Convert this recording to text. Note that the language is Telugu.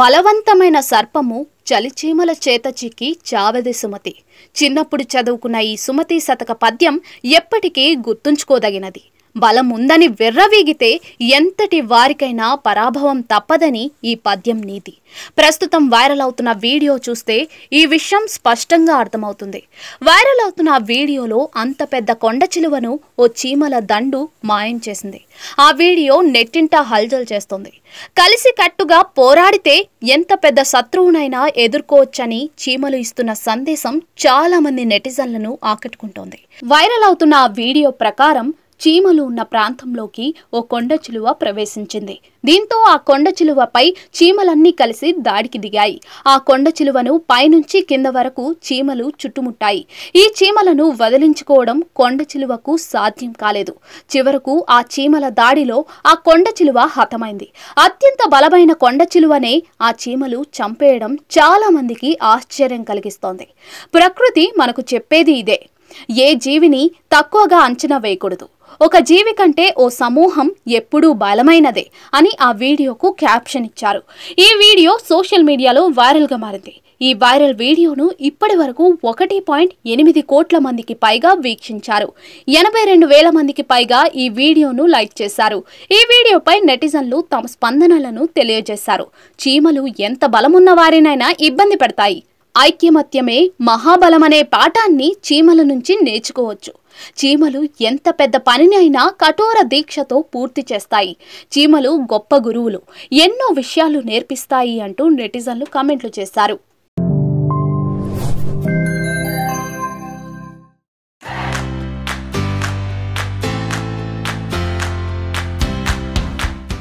బలవంతమైన సర్పము చలిచీమల చేత చిక్కి చావది సుమతి. చిన్నప్పుడు చదువుకున్న ఈ సుమతి శతక పద్యం ఎప్పటికీ గుర్తుంచుకోదగినది. బలముందని వెర్రవీగితే ఎంతటి వారికైనా పరాభవం తప్పదని ఈ పద్యం నీతి. ప్రస్తుతం వైరల్ అవుతున్న వీడియో చూస్తే ఈ విషయం స్పష్టంగా అర్థమవుతుంది. వైరల్ అవుతున్న వీడియోలో అంత పెద్ద కొండ చిలువను ఓ చీమల దండు మాయం చేసింది. ఆ వీడియో నెట్టింటా హల్చల్ చేస్తుంది. కలిసి కట్టుగా పోరాడితే ఎంత పెద్ద శత్రువునైనా ఎదుర్కోవచ్చని చీమలు ఇస్తున్న సందేశం చాలా మంది నెటిజన్లను ఆకట్టుకుంటోంది. వైరల్ అవుతున్న ఆ వీడియో ప్రకారం చీమలు ఉన్న ప్రాంతంలోకి ఓ కొండ చిలువ ప్రవేశించింది. దీంతో ఆ కొండ చిలువపై చీమలన్నీ కలిసి దాడికి దిగాయి. ఆ కొండ చిలువను పైనుంచి కింద వరకు చీమలు చుట్టుముట్టాయి. ఈ చీమలను వదిలించుకోవడం కొండ చిలువకు సాధ్యం కాలేదు. చివరకు ఆ చీమల దాడిలో ఆ కొండ చిలువ హతమైంది. అత్యంత బలమైన కొండ చిలువనే ఆ చీమలు చంపేయడం చాలా మందికి ఆశ్చర్యం కలిగిస్తోంది. ప్రకృతి మనకు చెప్పేది ఇదే. ఏ జీవిని తక్కువగా అంచనా వేయకూడదు. ఒక జీవి కంటే ఓ సమూహం ఎప్పుడూ బలమైనదే అని ఆ వీడియోకు క్యాప్షన్ ఇచ్చారు. ఈ వీడియో సోషల్ మీడియాలో వైరల్గా మారింది. ఈ వైరల్ వీడియోను ఇప్పటి వరకు 1.8 కోట్ల మందికి పైగా వీక్షించారు. 82,000 మందికి పైగా ఈ వీడియోను లైక్ చేశారు. ఈ వీడియోపై నెటిజన్లు తమ స్పందనలను తెలియజేశారు. చీమలు ఎంత బలమున్న వారినైనా ఇబ్బంది పెడతాయి. ఐక్యమత్యమే మహాబలమనే పాఠాన్ని చీమల నుంచి నేర్చుకోవచ్చు. చీమలు ఎంత పెద్ద పనిని అయినా కఠోర దీక్షతో పూర్తి చేస్తాయి. చీమలు గొప్ప గురువులు, ఎన్నో విషయాలు నేర్పిస్తాయి అంటూ నెటిజన్లు కామెంట్లు చేశారు.